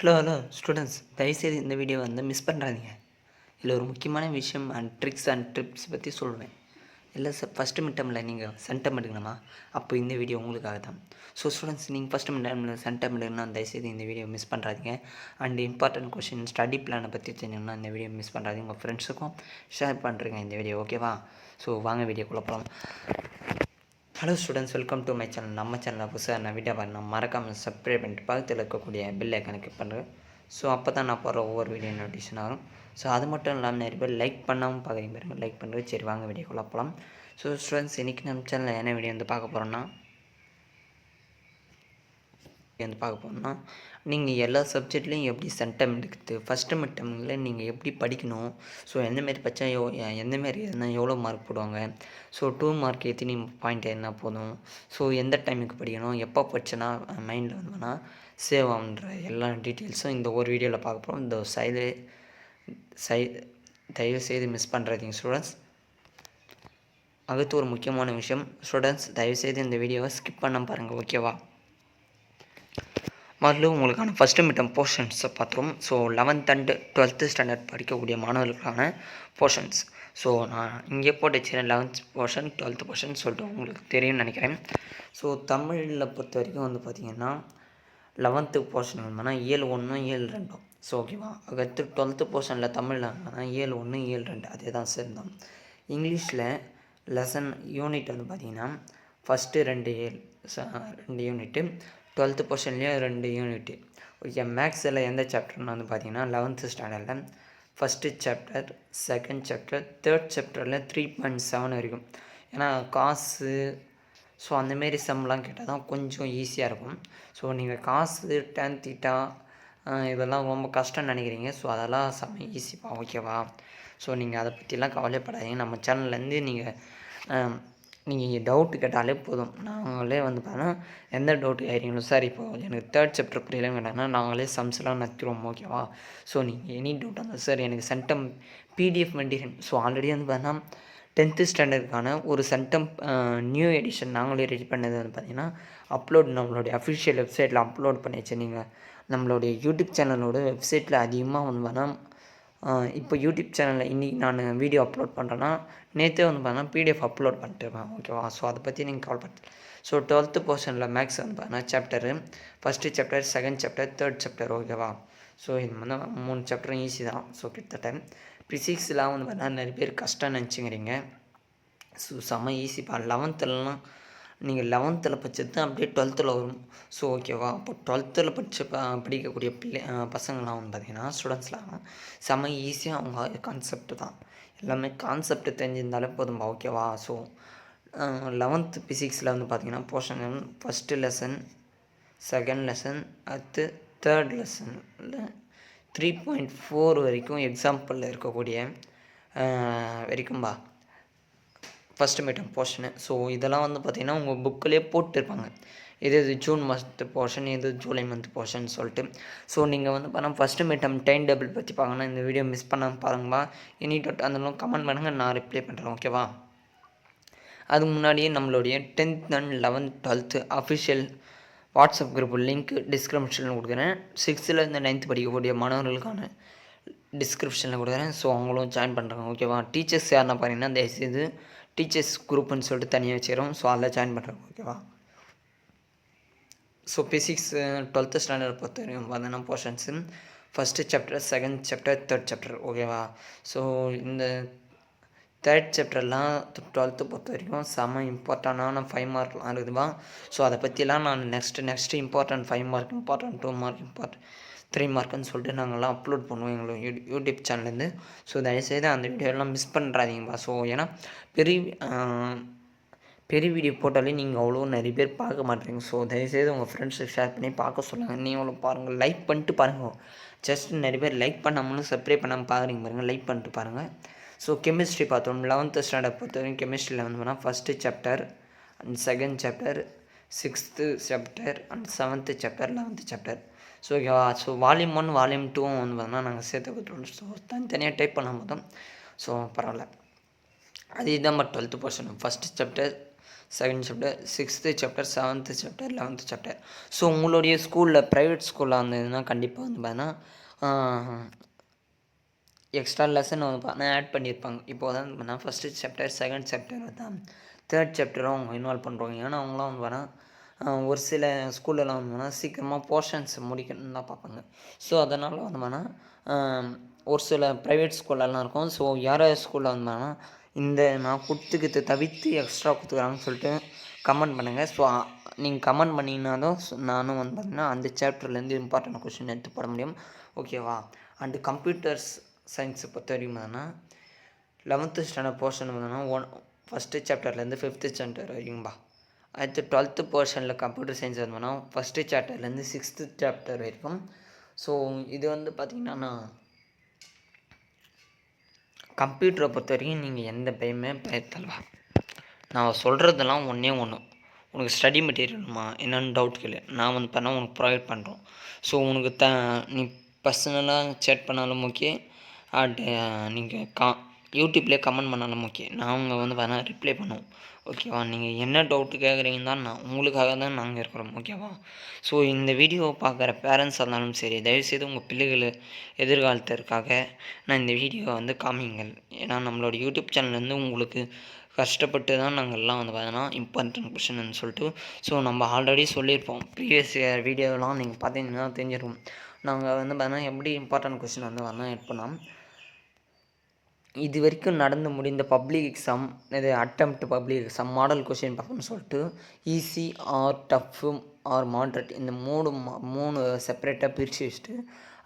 Hello students, தயவுசெய்து இந்த video miss பண்ணுறாதீங்க. இதில் ஒரு முக்கியமான விஷயம் ட்ரிக்ஸ் அண்ட் டிப்ஸ் பற்றி சொல்லுவேன். இல்லை சார், ஃபஸ்ட்டு மிட்டமில் நீங்கள் சென்டம் எடுக்கணுமா, அப்போ இந்த வீடியோ உங்களுக்காக தான். ஸோ ஸ்டூடெண்ட்ஸ், நீங்கள் ஃபஸ்ட்டு மிட்டமில் சென்டம் எடுக்கணும்னா தயவுசெய்து இந்த வீடியோ மிஸ் பண்ணுறாதீங்க. அண்ட் இம்பார்ட்டன்ட் கொஷின் ஸ்டடி பிளானை பற்றி தெரிஞ்சணும்னா இந்த வீடியோ மிஸ் பண்ணுறாதீங்க. உங்கள் ஃப்ரெண்ட்ஸுக்கும் ஷேர் பண்ணுறீங்க இந்த வீடியோ, ஓகேவா? ஸோ வாங்க வீடியோக்குள்ளே போகலாம். Hello students, welcome to my channel. நம்ம சேனலில் புதுசாக நான் வீடியோ பண்ணால் மறக்காமல் சப்ஸ்கிரைப் பண்ணிட்டு பக்கத்தில் இருக்கக்கூடிய பெல் ஐக்கானை கிளிக் பண்ணுறேன். ஸோ அப்போ தான் நான் போகிற ஒவ்வொரு வீடியோ நோட்டிஃபிகேஷன் ஆகும். ஸோ அது மட்டும் இல்லாமல் நிறைய பேர் லைக் பண்ணாமல் பார்க்குறீங்க பாருங்க, லைக் பண்ணுறது. சரி வாங்க வீடியோக்குள்ளே போகலாம். ஸோ ஸ்டூடெண்ட்ஸ், இன்றைக்கி நம்ம சேனலில் என்ன வீடியோ பார்க்க போகிறோன்னா நீங்கள் எல்லா சப்ஜெக்ட்லேயும் எப்படி சென்டம் எடுக்குது, ஃபஸ்ட்டு மிட்டமில் நீங்கள் எப்படி படிக்கணும், ஸோ எந்தமாரி படித்தா எந்தமாரி எதுனா எவ்வளோ மார்க் போடுவாங்க, ஸோ 2 மார்க் எத்தனை பாயிண்ட் என்ன போதும், ஸோ எந்த டைமுக்கு படிக்கணும், எப்போ படித்தனா மைண்டில் வந்தோன்னா சேவ் ஆகுன்ற எல்லா டீட்டெயில்ஸும் இந்த ஒரு வீடியோவில் பார்க்க போகிறோம். இந்த தயவுசெய்து மிஸ் பண்ணுறாதீங்க ஸ்டூடெண்ட்ஸ். அடுத்து ஒரு முக்கியமான விஷயம் ஸ்டூடெண்ட்ஸ், தயவுசெய்து இந்த வீடியோவை ஸ்கிப் பண்ண பாருங்கள், ஓகேவா? முதல்ல உங்களுக்கான ஃபஸ்ட்டு மிட்டம் போர்ஷன்ஸை பார்த்துரும். So 11th and 12th standard படிக்கக்கூடிய மாணவர்களுக்கான போர்ஷன்ஸ். ஸோ நான் இங்கே போட்டு வச்சுக்கிறேன் 11th போர்ஷன் 12th போர்ஷன் சொல்லிட்டு உங்களுக்கு தெரியும்னு நினைக்கிறேன். ஸோ தமிழில் பொறுத்த வரைக்கும் பார்த்திங்கன்னா 11th போர்ஷன் இயல் 1 இயல் 2. ஸோ ஓகேவா? அடுத்து 12th போர்ஷனில் தமிழில் இயல் 1 இயல் 2 அதே தான் சேர்ந்தோம். இங்கிலீஷில் லெசன் யூனிட் பார்த்திங்கன்னா first 2 unit, 12th போர்ஷன்லேயும் 2 unit. Okay, மேக்ஸில் எந்த சாப்டர்னு பார்த்தீங்கன்னா 11th ஸ்டாண்டர்டில் first chapter, second chapter, third சாப்டரில் 3.7 வரைக்கும். ஏன்னா காசு ஸோ அந்தமாரி சம்லாம் கேட்டால் தான் கொஞ்சம் ஈஸியாக இருக்கும். ஸோ நீங்கள் காசு tan θ இதெல்லாம் ரொம்ப கஷ்டம்னு நினைக்கிறீங்க. ஸோ அதெல்லாம் செம்ம ஈஸிப்பா, ஓகேவா? ஸோ நீங்கள் அதை பற்றிலாம் கவலைப்படாதீங்க. நம்ம சேனல்லேருந்து நீங்கள் டவுட்டு கேட்டாலே போதும், நாங்களே பார்த்தோன்னா எந்த டவுட்டு கேட்குறீங்களோ, சார் இப்போது எனக்கு தேர்ட் சாப்டர் புரியலன்னு கேட்டாங்கன்னா நாங்களே சம்ஸ்லாம் நடத்திடுவோம், ஓகேவா? ஸோ நீங்கள் எனி டவுட் இருந்தால் சார் எனக்கு centum PDF material, so already பார்த்தீங்கன்னா 10th ஸ்டாண்டர்டுக்கான ஒரு சென்டம் நியூ எடிஷன் நாங்களே ரெடி பண்ணது பார்த்திங்கன்னா அப்லோட் நம்மளுடைய அஃபிஷியல் வெப்சைட்டில் அப்லோட் பண்ணி வச்சு. நீங்கள் நம்மளுடைய யூடியூப் சேனலோட வெப்சைட்டில் அதிகமாக பார்த்தீங்கன்னா இப்போ யூடியூப் சேனலில் இன்றைக்கி நான் வீடியோ அப்லோட் பண்ணுறேன்னா நேற்றே பார்த்தீங்கன்னா பிடிஎஃப் அப்லோட் பண்ணிட்டுருக்கேன், ஓகேவா? ஸோ அதை பற்றி நீங்கள் கவலைப்பட. ஸோ 12th போர்ஷனில் மேக்ஸ் பார்த்தீங்கன்னா chapter, first chapter, second chapter, third chapter, ஓகேவா? ஸோ இது 3 சாப்டரும் ஈஸி தான். ஸோ கிட்டத்தட்ட ஃபிசிக்ஸ்லாம் பார்த்தீங்கன்னா நிறைய பேர் கஷ்டம் நினச்சிக்கிறீங்க. ஸோ செம்ம ஈஸிப்பா. 11th நீங்கள் 11th படித்தது தான் அப்படியே 12th வரும். ஸோ ஓகேவா? அப்போ 12th படிக்கக்கூடிய பசங்களாம் பார்த்திங்கன்னா ஸ்டூடெண்ட்ஸ்லாம் செம்ம ஈஸியாக அவங்க கான்செப்ட் தான், எல்லாமே கான்செப்ட் தெரிஞ்சிருந்தாலே போதும்பா, ஓகேவா? ஸோ 11th ஃபிசிக்ஸில் பார்த்திங்கன்னா portion first lesson, second lesson, அடுத்து தேர்ட் லெசனில் 3.4 வரைக்கும் எக்ஸாம்பிளில் இருக்கக்கூடிய வரைக்கும்பா ஃபஸ்ட்டு மிட்டம் போர்ஷனு. ஸோ இதெல்லாம் பார்த்திங்கன்னா உங்கள் புக்கிலே போட்டுருப்பாங்க, இது ஜூன் மந்த் போர்ஷன், இது ஜூலை மந்த் போர்ஷன் சொல்லிட்டு. ஸோ நீங்கள் பார்த்தா ஃபஸ்ட்டு மிட்டம் டைம் டேபிள் பற்றி பார்க்கணும், இந்த வீடியோ மிஸ் பண்ணாமல் பாருங்கப்பா. எனி டவுட் அந்த கமெண்ட் பண்ணுங்கள், நான் ரிப்ளை பண்ணுறேன், ஓகேவா? அதுக்கு முன்னாடியே நம்மளுடைய 10th and 11th 12th official WhatsApp group link டிஸ்கிரிப்ஷனில் கொடுக்குறேன். 6th-லேருந்து 9th படிக்கக்கூடிய மாணவர்களுக்கான டிஸ்கிரிப்ஷனில் கொடுக்குறேன். ஸோ அவங்களும் ஜாயின் பண்ணுறாங்க, ஓகேவா? டீச்சர்ஸ் யாருன்னா பார்த்தீங்கன்னா தயவுசெய்து டீச்சர்ஸ் குரூப்புன்னு சொல்லிட்டு தனியாக வச்சுக்கிறோம். ஸோ அதில் ஜாயின் பண்ணுறாங்க, ஓகேவா? ஸோ ஃபிசிக்ஸ் 12th ஸ்டாண்டர்ட் பொறுத்த வரைக்கும் பார்த்தீங்கன்னா portions first chapter, second chapter, third chapter, ஓகேவா? ஸோ இந்த தேர்ட் சாப்டர்லாம் 12th பொறுத்த வரைக்கும் செம்ம இம்பார்ட்டண்டான 5 மார்க்லாம் இருக்குதுப்பா. ஸோ அதை பற்றிலாம் நான் next important 5 mark, important 2 mark, important 3 மார்க்குன்னு சொல்லிட்டு நாங்கள்லாம் அப்லோட் பண்ணுவோம் எங்களோட யூடியூப் சேனல்லேருந்து. ஸோ தயவுசெய்து அந்த வீடியோலாம் மிஸ் பண்ணுறாதீங்கப்பா. ஸோ ஏன்னா பெரிய வீடியோ போட்டாலே நீங்கள் அவ்வளோ நிறைய பேர் பார்க்க மாட்டேறீங்க. ஸோ தயவுசெய்து உங்கள் ஃப்ரெண்ட்ஸுக்கு ஷேர் பண்ணி பார்க்க சொல்லுங்கள். நீங்களும் பாருங்கள், லைக் பண்ணிட்டு பாருங்கள். ஜஸ்ட் நிறைய பேர் லைக் பண்ணாமலும் சப்ஸ்கிரைப் பண்ணாமல் பார்க்குறீங்க பாருங்கள், லைக் பண்ணிட்டு பாருங்கள். ஸோ கெமிஸ்ட்ரி பார்த்தோம். 11th ஸ்டாண்டர்ட் பொறுத்த வரைக்கும் கெமிஸ்ட்ரியில் first chapter and second chapter, 6th chapter and 7th chapter, 11th chapter. So ஓகேவா? ஸோ வால்யூம் 1 வால்யூம் 2 பார்த்தீங்கன்னா நாங்கள் சேர்த்து கொடுத்துருவோம். ஸோ தனித்தனியாக டைப் பண்ணால் மொத்தம் ஸோ பரவாயில்ல. அது இதுதான் 12th portion. First chapter, second chapter, 6th chapter, 7th chapter, 11th chapter. So உங்களுடைய ஸ்கூலில் ப்ரைவேட் ஸ்கூலில் இருந்ததுன்னா கண்டிப்பாக வந்து பார்த்தீங்கன்னா எக்ஸ்ட்ரா லெசன் வந்து பார்த்தீங்கன்னா ஆட் பண்ணியிருப்பாங்க. இப்போ தான் பார்த்தீங்கன்னா ஃபஸ்ட்டு சாப்டர், செகண்ட் சாப்டர் தான் தேர்ட் சாப்டரும் அவங்க இன்வால்வ் பண்ணுறாங்க. ஏன்னா அவங்களாம் வந்து பார்த்தீங்கன்னா ஒரு சில ஸ்கூல்லலாம் வந்து பார்த்தீங்கன்னா சீக்கிரமாக போர்ஷன்ஸ் முடிக்கணும்னு தான் பார்ப்பாங்க. ஸோ அதனால் வந்து பார்த்தீங்கன்னா ஒரு சில ப்ரைவேட் ஸ்கூல்லலாம் இருக்கும். ஸோ யார் ஸ்கூலில் வந்து பார்த்தீங்கன்னா இந்த நான் கொடுத்துக்கிட்டு தவிர்த்து எக்ஸ்ட்ரா கொடுத்துக்குறாங்கன்னு சொல்லிட்டு கமெண்ட் பண்ணுங்கள். ஸோ நீங்கள் கமெண்ட் பண்ணிங்கன்னா தான் நானும் வந்து பார்த்திங்கன்னா அந்த சாப்டர்லேருந்து இம்பார்ட்டன்ட் கொஷின் எடுத்து போட முடியும். ஓகேவா? அண்டு கம்ப்யூட்டர்ஸ் சயின்ஸை பொறுத்த வரைக்கும் பார்த்தீங்கன்னா 11th ஸ்டாண்டர்ட் போர்ஷன் பார்த்தீங்கன்னா ஃபஸ்ட்டு சாப்டர்லேருந்து 5th சாப்டர் வரைக்கும்பா. அடுத்து 12th போர்ஷனில் கம்ப்யூட்டர் சயின்ஸ் வந்தோம்னா ஃபஸ்ட்டு சாப்டர்லேருந்து 6th சாப்டர் வரைக்கும். ஸோ இது வந்து பார்த்திங்கன்னா கம்ப்யூட்டரை பொறுத்த வரைக்கும் நீங்கள் எந்த பயமே பயத்தல்வா. நான் சொல்கிறதெல்லாம் ஒன்றே ஒன்று, உனக்கு ஸ்டடி மெட்டீரியல்மா என்னென்னு டவுட் கேளு, நான் வந்து பண்ணால் உனக்கு ப்ரொவைட் பண்ணுறோம். ஸோ உனக்கு நீ பர்சனலாக சேட் பண்ணாலும் ஓகே, நீங்கள் யூடியூப்லேயே கமெண்ட் பண்ணாலும் ஓகே, நாங்கள் வந்து வேணால் ரிப்ளை பண்ணுவோம். ஓகேவா? நீங்கள் என்ன டவுட்டு கேட்குறீங்கன்னு தான் நான் உங்களுக்காக தான் நாங்கள் இருக்கிறோம். ஓகேவா? ஸோ இந்த வீடியோவை பார்க்குற பேரண்ட்ஸாக இருந்தாலும் சரி, தயவுசெய்து உங்கள் பிள்ளைகள் எதிர்காலத்திற்காக நான் இந்த வீடியோவை வந்து காமிங்கள். ஏன்னா நம்மளோட யூடியூப் சேனல் வந்து உங்களுக்கு கஷ்டப்பட்டு தான் நாங்கள்லாம் வந்து பார்த்தீங்கன்னா இம்பார்ட்டன்ட் கொஷின்னு சொல்லிட்டு. ஸோ நம்ம ஆல்ரெடி சொல்லியிருப்போம், ப்ரீவியஸ் இயர் வீடியோலாம் நீங்கள் பார்த்தீங்கன்னா தெரிஞ்சிருக்கும். நாங்கள் வந்து பார்த்தீங்கன்னா எப்படி இம்பார்ட்டன்ட் கொஷின் வந்து பார்த்தீங்கன்னா எடுப்போம். இது வரைக்கும் நடந்து முடிந்த பப்ளிக் எக்ஸாம், இது attempt public exam model question பேப்பர்னு சொல்லிட்டு easy or tough or moderate இந்த மூணு செப்பரேட்டாக பிரித்து வச்சுட்டு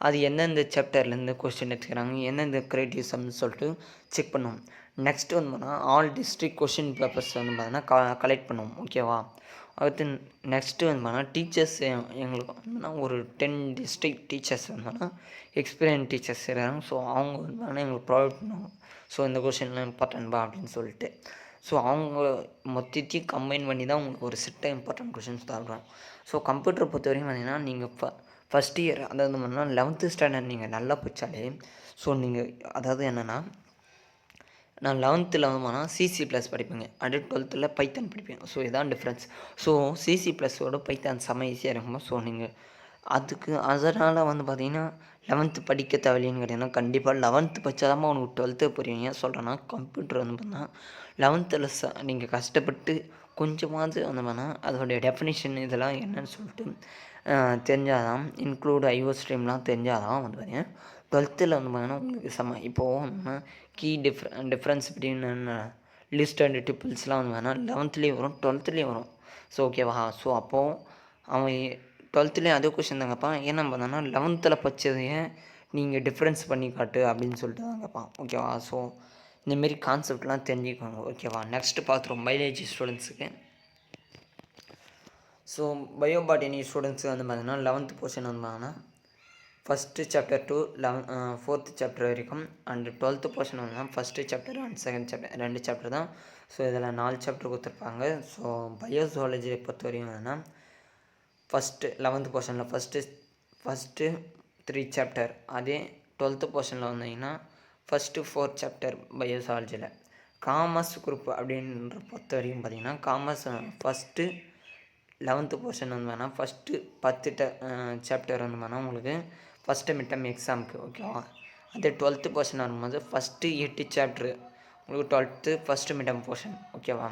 அது எந்தெந்த சாப்டர்லேருந்து கொஷின் எடுத்துக்கிறாங்க, எந்தெந்த கிரைட்டீரியாஸ்னு சொல்லிட்டு செக் பண்ணுவோம். நெக்ஸ்ட்டு வந்து பார்த்தீங்கன்னா ஆல் டிஸ்ட்ரிக்ட் கொஷின் பேப்பர்ஸ் வந்து பார்த்தீங்கன்னா கலெக்ட் பண்ணுவோம். ஓகேவா? அடுத்து நெக்ஸ்ட்டு வந்து பார்த்தீங்கன்னா டீச்சர்ஸ் எங்களுக்கு வந்து ஒரு 10 டிஸ்ட்ரிக்ட் டீச்சர்ஸ் வந்து எக்ஸ்பீரியன்ஸ் டீச்சர்ஸ் இருக்காங்க. ஸோ அவங்க வந்து பார்த்தீங்கன்னா எங்களுக்கு ப்ரொவைட் பண்ணுவாங்க. ஸோ இந்த கொஷின்லாம் இம்பார்ட்டன்ட்பா அப்படின்னு சொல்லிட்டு. ஸோ அவங்க மொத்தத்தையும் கம்பைன் பண்ணி தான் உங்களுக்கு ஒரு செட்டாக இம்பார்ட்டன்ட் கொஷின்ஸ் தருவாங்க. ஸோ கம்ப்யூட்டரை பொறுத்த வரைக்கும் பார்த்தீங்கன்னா நீங்கள் ஃபஸ்ட் இயர் அதாவது பார்த்தீங்கன்னா 11th ஸ்டாண்டர்ட் நீங்கள் நல்லா படித்தாலே, ஸோ நீங்கள் அதாவது என்னென்னா நான் 11th வந்து பார்த்தீங்கன்னா சிசி ப்ளஸ் படிப்பேங்க, அப்படியே 12th பைத்தான் படிப்பேன். ஸோ இதான் டிஃப்ரென்ஸ். ஸோ சிசி ப்ளஸோட பைத்தான் செம்ம ஈஸியாக இருக்கும். ஸோ நீங்கள் அதனால் வந்து பார்த்தீங்கன்னா 11th படிக்க தேவையில்லைன்னு கேட்டிங்கன்னா கண்டிப்பாக 11th படித்தா தான் உனக்கு 12th புரியும். ஏன் சொல்கிறேன்னா கம்ப்யூட்டர் வந்து பார்த்தீங்கன்னா 11th நீங்கள் கஷ்டப்பட்டு கொஞ்சமாவது வந்து பார்த்தீங்கன்னா அதோடைய டெஃபினிஷன் இதெல்லாம் என்னன்னு சொல்லிட்டு தெரிஞ்சால் தான், இன்க்ளூட் ஐஓ ஸ்ட்ரீம்லாம் தெரிஞ்சால் தான் வந்து பார்த்தீங்கன்னா 12th வந்து பார்த்தீங்கன்னா உங்களுக்கு இப்போது key difference between list and டிப்பிள்ஸ்லாம் வந்து வேணால் 11th வரும், 12th வரும். ஸோ ஓகேவா? ஸோ அப்போது அவன் 12th அதே கொஷின் தான் கேட்பான். ஏன்னா பார்த்தோன்னா 11th படித்ததையே நீங்கள் டிஃப்ரென்ஸ் பண்ணி காட்டு அப்படின்னு சொல்லிட்டு தான் கேட்பான். ஓகேவா? ஸோ இந்தமாரி கான்செப்ட்லாம் தெரிஞ்சுக்கோங்க. ஓகேவா? நெக்ஸ்ட்டு பார்த்துருவோம் பயாலஜி ஸ்டூடெண்ட்ஸுக்கு. ஸோ பயோபாட்டனி ஸ்டூடெண்ட்ஸுக்கு வந்து பார்த்தீங்கன்னா 11th போர்ஷன் வந்து பார்த்தீங்கன்னா first chapter to 4th chapter வரைக்கும். அண்டு 12th போர்ஷன் வந்து first chapter and second chapter 2 chapter தான். ஸோ இதில் 4 சாப்டர் கொடுத்துருப்பாங்க. ஸோ பயோசுவாலஜியை பொறுத்த வரைக்கும் என்னென்னா ஃபஸ்ட்டு 11th போர்ஷனில் ஃபஸ்ட்டு 3 சாப்டர், அதே 12th போர்ஷனில் வந்தீங்கன்னா ஃபஸ்ட்டு 4 சாப்டர் பயோசுவாலஜியில். காமர்ஸ் குரூப் அப்படின்ற பொறுத்த வரைக்கும் பார்த்திங்கன்னா காமர்ஸ் ஃபஸ்ட்டு 11th போர்ஷன் வந்து வேணால் ஃபஸ்ட்டு 10 சாப்டர் வந்து வேணால் உங்களுக்கு ஃபஸ்ட்டு மிட் டர்ம் எக்ஸாமுக்கு. ஓகேவா? அதே 12th போர்ஷன் வரும்போது ஃபஸ்ட்டு 8 சாப்டரு உங்களுக்கு 12th first mid term portion. ஓகேவா?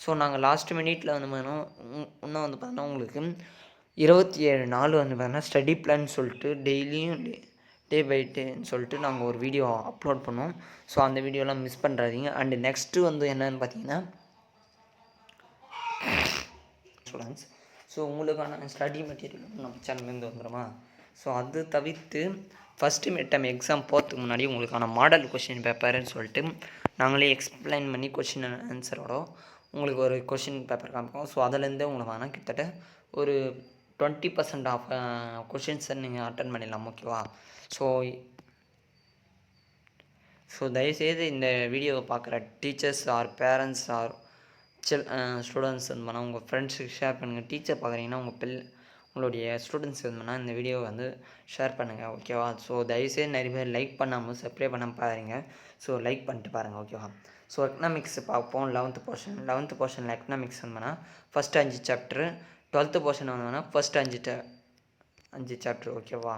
ஸோ நாங்கள் லாஸ்ட் மினிட்ல வந்து பார்த்தீங்கன்னா இன்னும் வந்து பார்த்தீங்கன்னா உங்களுக்கு 27 நாள் வந்து பார்த்தீங்கன்னா ஸ்டடி பிளான் சொல்லிட்டு டெய்லியும் டே பை டேன்னு சொல்லிட்டு நாங்கள் ஒரு வீடியோ அப்லோட் பண்ணோம். ஸோ அந்த வீடியோலாம் மிஸ் பண்ணுறாதீங்க. அண்டு நெக்ஸ்ட்டு வந்து என்னென்னு பார்த்தீங்கன்னா ஸ்டூடெண்ட்ஸ், ஸோ உங்களுக்கான ஸ்டடி மெட்டீரியல் நம்ம சேனல்லேருந்து வந்துடுமா? ஸோ அது தவிர்த்து ஃபஸ்ட்டு மிட் டர்ம் எக்ஸாம் போகிறதுக்கு முன்னாடி உங்களுக்கான மாடல் கொஷின் பேப்பர்னு சொல்லிட்டு நாங்களே எக்ஸ்பிளைன் பண்ணி கொஷின் ஆன்சரோட உங்களுக்கு ஒரு கொஷின் பேப்பர் காமிப்போம். ஸோ அதிலேருந்தே உங்களுக்கு வேணால் கிட்டத்தட்ட ஒரு 20% ஆஃப் கொஷின்ஸை நீங்கள் அட்டன் பண்ணிடலாம். ஓகேவா? ஸோ தயவுசெய்து இந்த வீடியோவை பார்க்குற teachers or parents or students வந்து உங்கள் ஃப்ரெண்ட்ஸுக்கு ஷேர் பண்ணுங்கள். டீச்சர் பார்க்குறீங்கன்னா உங்களுடைய ஸ்டூடெண்ட்ஸ் வந்து இந்த வீடியோவை வந்து ஷேர் பண்ணுங்கள். ஓகேவா? ஸோ தயவுசெய்து நிறைய பேர் லைக் பண்ணாமல் சப்ஸ்கிரைப் பண்ணாமல் பாருங்கள். ஸோ லைக் பண்ணிட்டு பாருங்கள். ஓகேவா? ஸோ எக்கனாமிக்ஸ் பார்ப்போம் 11th போர்ஷனில் எக்கனாமிக்ஸ் வந்தோம்னா ஃபஸ்ட்டு 5 சாப்டரு, 12th போர்ஷன் வந்தோம்னா ஃபஸ்ட்டு 5 சாப்டர். ஓகேவா?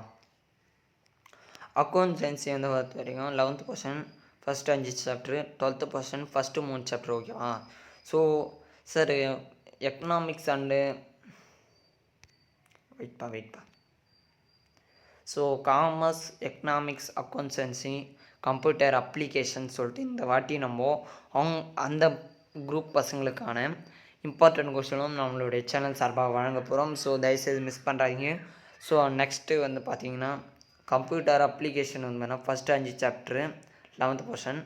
அக்கௌண்டன்சி வந்து பொறுத்த வரைக்கும் 11th portion first 5 chapter, 12th portion first 3 chapter. ஓகேவா? ஸோ சார் எக்கனாமிக்ஸ் அண்டு வெயிட்பா so commerce, economics, accountancy, computer application சொல்லிட்டு இந்த வாட்டி நம்ம அந்த குரூப் பசங்களுக்கான இம்பார்ட்டன்ட் கொஸ்டினும் நம்மளுடைய சேனல் சார்பாக வழங்க போகிறோம். ஸோ தயவுசெய்து மிஸ் பண்ணுறாதீங்க. ஸோ நெக்ஸ்ட்டு வந்து பார்த்தீங்கன்னா கம்ப்யூட்டர் அப்ளிகேஷன் வந்து first 5 chapter 11th portion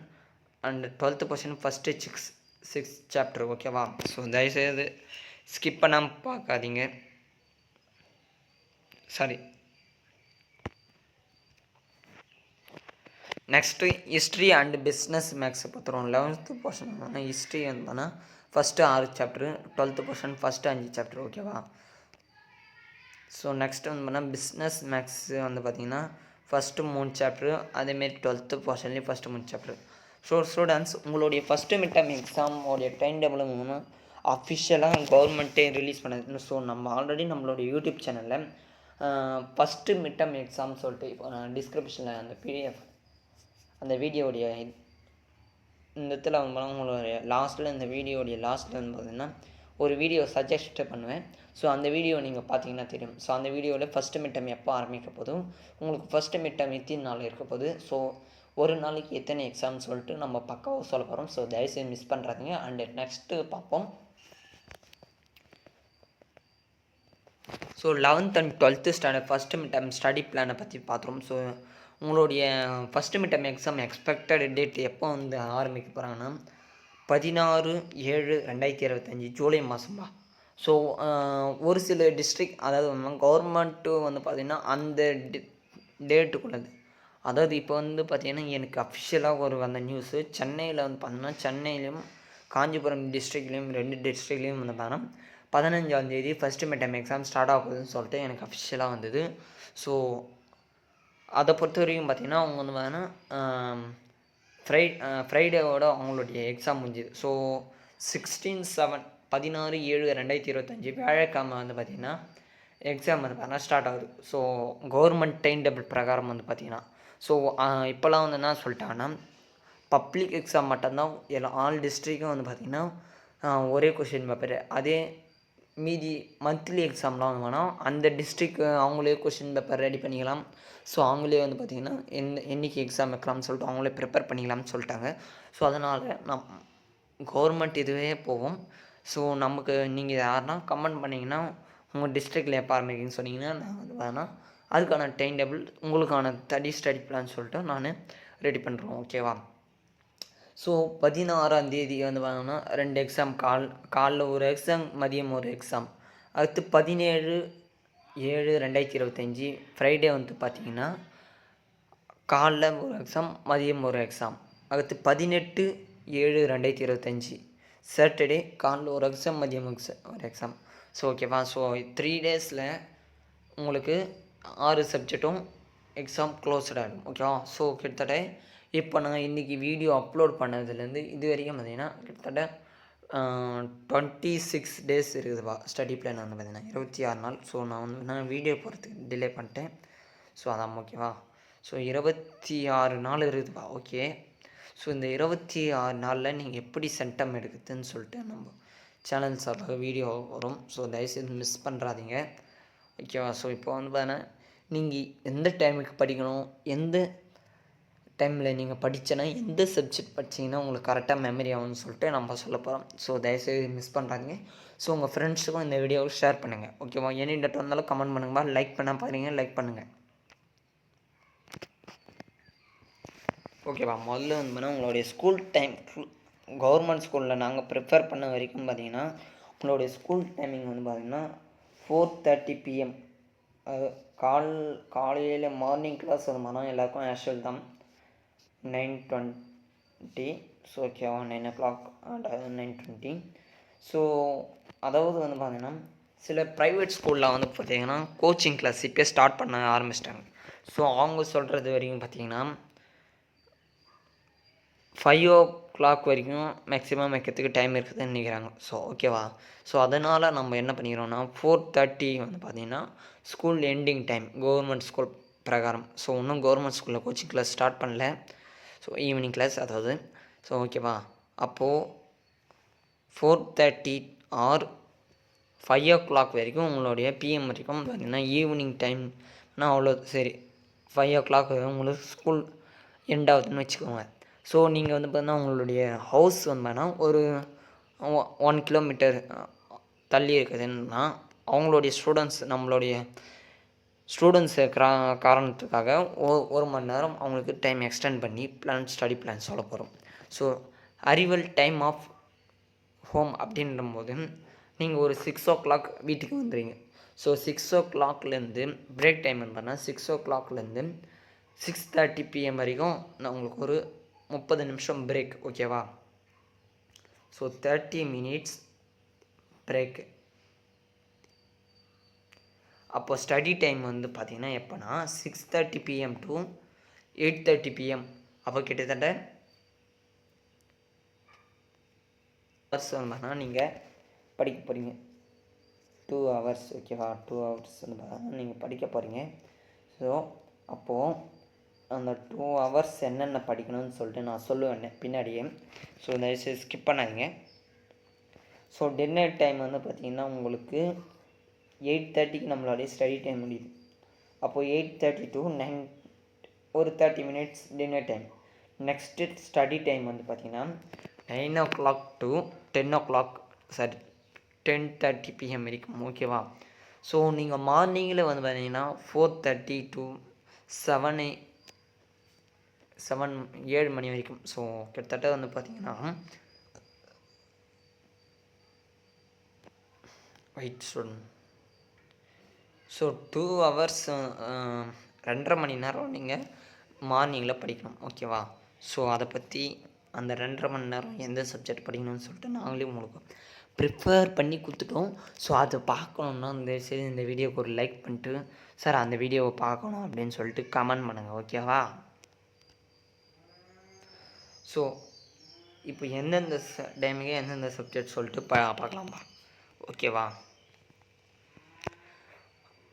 and 12th portion first 6 chapter. ஓகேவா? ஸோ தயவுசெய்து ஸ்கிப் பண்ணாமல் பார்க்காதீங்க. Sorry, next history and business மேக்ஸை பார்த்துருவோம். 11th போர்ஷன் ஹிஸ்ட்ரி வந்தோன்னா first 6 chapter, 12th portion first 5 chapter. ஓகேவா? ஸோ நெக்ஸ்ட்டு வந்து பார்த்தீங்கன்னா பிஸ்னஸ் மேக்ஸ் வந்து பார்த்திங்கன்னா ஃபஸ்ட்டு 3 சாப்டரு, அதேமாரி 12th போர்ஷன்லேயும் ஃபஸ்ட்டு 3 சாப்டரு. ஸோ ஸ்டூடெண்ட்ஸ், உங்களுடைய ஃபஸ்ட்டு மிட் டர்ம் எக்ஸாம் உடைய டைம் டேபிள் மூணு அஃபிஷியலாக கவர்மெண்ட்டே ரிலீஸ் பண்ணது. ஸோ நம்ம ஆல்ரெடி நம்மளுடைய யூடியூப் சேனலில் ஃபஸ்ட்டு மிட் டர்ம் எக்ஸாம் சொல்லிட்டு இப்போ நான் டிஸ்கிரிப்ஷனில் அந்த பிடிஎஃப் அந்த வீடியோடைய இந்த இடத்துல வந்து உங்களுடைய லாஸ்ட்டில் இந்த வீடியோடைய லாஸ்ட்டில் வந்து பார்த்திங்கன்னா ஒரு வீடியோ சஜஸ்ட் பண்ணுவேன். ஸோ அந்த வீடியோ நீங்கள் பார்த்தீங்கன்னா தெரியும். ஸோ அந்த வீடியோவில் ஃபஸ்ட்டு மிட் டர்ம் எப்போ ஆரம்பிக்க போதும், உங்களுக்கு ஃபஸ்ட்டு மிட் டர்ம் எத்தனை நாள் இருக்க போகுது, ஸோ ஒரு நாளைக்கு எத்தனை எக்ஸாம் சொல்லிட்டு நம்ம பக்காவாக சொல்ல போகிறோம். ஸோ தயவுசெய்து மிஸ் பண்ணுறாதீங்க. அண்டு நெக்ஸ்ட்டு பார்ப்போம். So 11th and 12th standard first mid term study பிளானை பற்றி பார்த்துருவோம். ஸோ உங்களுடைய first mid term exam expected date எப்போ வந்து ஆரம்பிக்க போகிறாங்கன்னா 16/7/2025 ஜூலை மாதம்பா. ஸோ ஒரு சில டிஸ்ட்ரிக்ட், அதாவது கவர்மெண்ட்டு வந்து பார்த்திங்கன்னா அந்த டேட்டுக்குள்ளது, அதாவது இப்போ வந்து பார்த்திங்கன்னா எனக்கு அஃபிஷியலாக ஒரு வந்த நியூஸு சென்னையில் வந்து பார்த்திங்கன்னா சென்னையிலையும் காஞ்சிபுரம் டிஸ்ட்ரிக்ட்லேயும் 2 டிஸ்ட்ரிக்ட்லேயும் வந்து பார்த்தீங்கன்னா 15ஆம் தேதி first mid term exam start ஆகுதுன்னு சொல்லிட்டு எனக்கு அஃபிஷியலாக வந்தது. ஸோ அதை பொறுத்த வரைக்கும் பார்த்திங்கன்னா அவங்க வந்து பார்த்தீங்கன்னா ஃப்ரைடேவோட அவங்களுடைய எக்ஸாம் முடிஞ்சுது. ஸோ 16/7/2025 வியாழக்கிழமை வந்து பார்த்திங்கன்னா எக்ஸாம் வந்து பார்த்தீங்கன்னா ஸ்டார்ட் ஆகுது. ஸோ கவர்மெண்ட் டைம் டேபிள் பிரகாரம் வந்து பார்த்திங்கன்னா ஸோ இப்போலாம் வந்து என்ன சொல்லிட்டாங்கன்னா பப்ளிக் எக்ஸாம் மட்டும்தான் ஆல் டிஸ்ட்ரிக்கும் வந்து பார்த்திங்கன்னா ஒரே கொஷின் பேப்பர். அதே மீதி மந்த்லி எக்ஸாம்லாம் வந்து வேணால் அந்த டிஸ்ட்ரிக்கு அவங்களே கொஷின் பேப்பர் ரெடி பண்ணிக்கலாம். ஸோ அவங்களே வந்து பார்த்திங்கன்னா என்றைக்கு எக்ஸாம் வைக்கலாம்னு சொல்லிட்டு அவங்களே ப்ரிப்பேர் பண்ணிக்கலாம்னு சொல்லிட்டாங்க. ஸோ அதனால் கவர்மெண்ட் இதுவே போகும். ஸோ நமக்கு நீங்கள் யாருன்னா கமெண்ட் பண்ணிங்கன்னா உங்கள் டிஸ்ட்ரிக்டில் எப்போ ஆரம்பிக்குன்னு சொன்னீங்கன்னா நான் வந்து வேணால் அதுக்கான டைம் டேபிள் உங்களுக்கான ஸ்டடி பிளான் சொல்லிட்டு நான் ரெடி பண்ணுறோம். ஓகேவா? ஸோ 16ஆம் தேதி வந்து பார்த்தோம்னா 2 எக்ஸாம், காலைல ஒரு எக்ஸாம், மதியம் ஒரு எக்ஸாம். அடுத்து 17/7/2025 ஃப்ரைடே வந்து பார்த்திங்கன்னா காலைல ஒரு எக்ஸாம், மதியம் ஒரு எக்ஸாம். அடுத்து 18/7/2025 சாட்டர்டே காலைல ஒரு எக்ஸாம், மதியம் ஒரு எக்ஸாம். ஸோ ஓகேவா? ஸோ 3 டேஸில் உங்களுக்கு 6 சப்ஜெக்ட்டும் எக்ஸாம் க்ளோஸ்ட் ஆகிடும். ஓகேவா? ஸோ கிட்டத்தட்ட இப்போ நான் இன்றைக்கி வீடியோ அப்லோட் பண்ணதுலேருந்து இது வரைக்கும் பார்த்திங்கன்னா கிட்டத்தட்ட 26 டேஸ் இருக்குதுப்பா. ஸ்டடி பிளான் வந்து பார்த்திங்கன்னா 26 நாள். ஸோ நான் வீடியோ போகிறதுக்கு டிலே பண்ணிட்டேன். ஸோ அதான். ஓகேவா? ஸோ 26 நாள் இருக்குதுப்பா. ஓகே. ஸோ இந்த 26 நாளில் நீங்கள் எப்படி சென்டம் எடுக்குதுன்னு சொல்லிட்டு நம்ம சேனல் சார்பாக வீடியோ வரும். ஸோ தயவுசெய்து மிஸ் பண்ணுறாதீங்க. ஓகேவா? ஸோ இப்போ வந்து பார்த்தீங்கன்னா நீங்கள் எந்த டைமுக்கு படிக்கணும், எந்த டைமில் நீங்கள் படித்தனா எந்த சப்ஜெக்ட் படிச்சிங்கன்னா உங்களுக்கு கரெக்டாக மெமரி ஆகும்னு சொல்லிட்டு நம்ம சொல்ல போகிறோம். ஸோ தயவுசெய்து மிஸ் பண்ணுறாதீங்க. ஸோ உங்கள் ஃப்ரெண்ட்ஸுக்கும் இந்த வீடியோவை ஷேர் பண்ணுங்கள். ஓகேவா? எனி டவுட் வந்தாலும் கமெண்ட் பண்ணுங்கப்பா. லைக் பண்ணால் பாருங்க, லைக் பண்ணுங்கள். ஓகேவா? முதல்ல வந்து பார்த்தீங்கன்னா உங்களுடைய ஸ்கூல் டைம் கவர்மெண்ட் ஸ்கூலில் நாங்கள் ப்ரிஃபர் பண்ண வரைக்கும் பார்த்திங்கன்னா உங்களுடைய ஸ்கூல் டைமிங் வந்து பார்த்திங்கன்னா 4:30 PM. காலையில் மார்னிங் கிளாஸ் வந்து பார்த்தீங்கன்னா எல்லாேருக்கும் ஆஷுவல் தான் 9:20. ஸோ ஓகேவா? 9 o'clock அண்ட் 9:20. ஸோ அதாவது வந்து பார்த்திங்கன்னா சில ப்ரைவேட் ஸ்கூலில் வந்து பார்த்திங்கன்னா கோச்சிங் கிளாஸ் இப்போ ஸ்டார்ட் பண்ண ஆரம்பிச்சிட்டாங்க. ஸோ அவங்க சொல்கிறது வரைக்கும் பார்த்திங்கன்னா கிளாக் வரைக்கும் மேக்ஸிமம் வைக்கிறதுக்கு டைம் இருக்குதுன்னு நினைக்கிறாங்க. ஸோ ஓகேவா. ஸோ அதனால் நம்ம என்ன பண்ணிக்கிறோம்னா 4:30 வந்து பார்த்திங்கன்னா school ending time government school பிரகாரம். ஸோ இன்னும் கவர்மெண்ட் ஸ்கூலில் கோச்சிங் கிளாஸ் ஸ்டார்ட் பண்ணல. ஸோ ஈவினிங் கிளாஸ் அதாவது. ஸோ ஓகேவா. அப்போது 4:30 ஆர் 5 வரைக்கும் உங்களுடைய பிஎம் வரைக்கும் பார்த்திங்கன்னா ஈவினிங் டைம்னா அவ்வளோ சரி 5 உங்களுக்கு ஸ்கூல் எண்ட் ஆகுதுன்னு வச்சுக்கோங்க. ஸோ நீங்கள் வந்து பார்த்தீங்கன்னா உங்களுடைய ஹவுஸ் வந்து பார்த்தீங்கன்னா ஒரு 1 கிலோமீட்டர் தள்ளி இருக்குதுன்னா அவங்களுடைய நம்மளுடைய ஸ்டூடெண்ட்ஸ் காரணத்துக்காக 1 மணி நேரம் அவங்களுக்கு டைம் எக்ஸ்டெண்ட் பண்ணி ஸ்டடி பிளான் சொல்ல போகிறோம். So arrival time of home அப்படின்றபோது நீங்கள் ஒரு 6 வீட்டுக்கு வந்துடுவீங்க. ஸோ 6 பிரேக் டைம் வந்து பார்த்தீங்கன்னா 6 6:30 PM வரைக்கும் நான் உங்களுக்கு ஒரு 30 நிமிஷம் பிரேக். ஓகேவா. So 30 minutes break. அப்போ ஸ்டடி டைம் வந்து பார்த்திங்கன்னா எப்போனா 6:30 PM to 8:30 PM. அப்போ கிட்டத்தட்ட ஹவர்ஸ் வந்து நீங்கள் படிக்க போகிறீங்க. 2 ஹவர்ஸ். ஓகேவா. 2 ஹவர்ஸ் வந்து பார்த்தீங்கன்னா நீங்கள் படிக்க போகிறீங்க. ஸோ அப்போது அந்த 2 ஹவர்ஸ் என்னென்ன படிக்கணும்னு சொல்லிட்டு நான் சொல்லுவேன் பின்னாடியே. ஸோ தயவுசெய்து ஸ்கிப் பண்ணாதீங்க. ஸோ டின்னர் டைம் வந்து பார்த்திங்கன்னா உங்களுக்கு 8:30க்கு நம்மளுடைய ஸ்டடி டைம் முடியுது. அப்போது 8:30 to 9 ஒரு 30 minutes dinner time. Next study time வந்து பார்த்திங்கன்னா 9 to 10 10:30 PM வரைக்கும். ஓகேவா. ஸோ நீங்கள் மார்னிங்கில் வந்து பார்த்தீங்கன்னா 4:30 to 7 மணி வரைக்கும். ஸோ கிட்டத்தட்ட வந்து பார்த்திங்கன்னா ஸோ 2 ஹவர்ஸ் 2.5 மணி நேரம் நீங்கள் மார்னிங்கில் படிக்கணும். ஓகேவா. ஸோ அதை பற்றி அந்த 2.5 மணி நேரம் எந்த சப்ஜெக்ட் படிக்கணும்னு சொல்லிட்டு நாங்களே உங்களுக்கு ப்ரிப்பேர் பண்ணி கொடுத்துட்டோம். ஸோ அதை பார்க்கணுன்னா சரி இந்த வீடியோவுக்கு ஒரு லைக் பண்ணிட்டு சார் அந்த வீடியோவை பார்க்கணும் அப்படின்னு சொல்லிட்டு கமெண்ட் பண்ணுங்கள். ஓகேவா. ஸோ இப்போ எந்தெந்த டைமுக்கு எந்தெந்த சப்ஜெக்ட் சொல்லிட்டு பார்க்கலாம்ப்பா. ஓகேவா.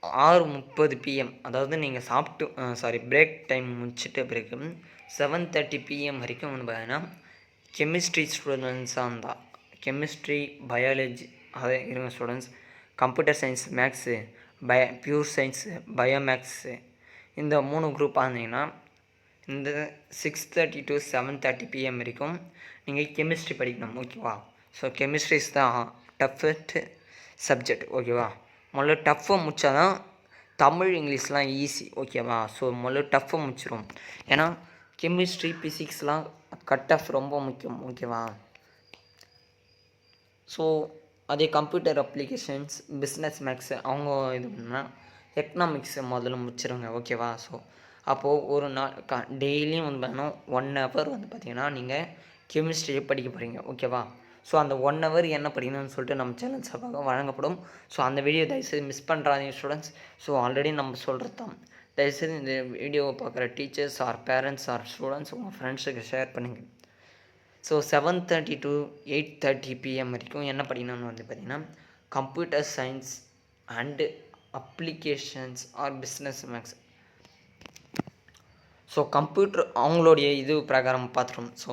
6:30 PM அதாவது நீங்கள் சாப்பிட்டு பிரேக் டைம் முடிச்சுட்டு பிறகு 7:30 PM வரைக்கும் வந்து பார்த்தீங்கன்னா கெமிஸ்ட்ரி ஸ்டூடெண்ட்ஸாக இருந்தால் கெமிஸ்ட்ரி பயாலஜி அதை இருங்க students, computer science maths pure science biomaths இந்த 3 குரூப்பாக இருந்தீங்கன்னா இந்த 6:30 to 7:30 PM வரைக்கும் நீங்கள் கெமிஸ்ட்ரி படிக்கணும். ஓகேவா. ஸோ கெமிஸ்ட்ரிஸ் தான் டஃபஸ்ட்டு சப்ஜெக்ட். ஓகேவா. முதல்ல டஃப்பை முடித்தா தான் தமிழ் இங்கிலீஷ்லாம் ஈஸி. ஓகேவா. ஸோ முதல்ல டஃப்பை முடிச்சிடும். ஏன்னா கெமிஸ்ட்ரி ஃபிசிக்ஸ்லாம் கட் ஆஃப் ரொம்ப முக்கியம். ஓகேவா. ஸோ அதே கம்ப்யூட்டர் அப்ளிகேஷன்ஸ் பிஸ்னஸ் மேக்ஸு அவங்க இது பண்ணால் எக்கனாமிக்ஸை முதல்ல முடிச்சிடுங்க. ஓகேவா. ஸோ அப்போது ஒரு நாள் டெய்லியும் வந்து பார்த்தீங்கன்னா 1 ஹவர் வந்து பார்த்திங்கன்னா நீங்கள் கெமிஸ்ட்ரியை படிக்க போகிறீங்க. ஓகேவா. ஸோ அந்த 1 ஹவர் என்ன படிக்கணும்னு சொல்லிட்டு நம்ம சேனல் சார்பாக வழங்கப்படும். ஸோ அந்த வீடியோ தயவுசெய்து மிஸ் பண்ணுறாதீங்க ஸ்டூடெண்ட்ஸ். ஸோ ஆல்ரெடி நம்ம சொல்கிறது தான். தயவுசெய்து இந்த வீடியோவை பார்க்குற teachers or parents or students உங்கள் ஃப்ரெண்ட்ஸுக்கு ஷேர் பண்ணுங்கள். ஸோ 7:30 to 8:30 PM வரைக்கும் என்ன படிக்கணும்னு வந்து பார்த்திங்கன்னா computer science and applications or business maths. So computer அவங்களுடைய இது பிரகாரம் பார்த்துட்டோம். ஸோ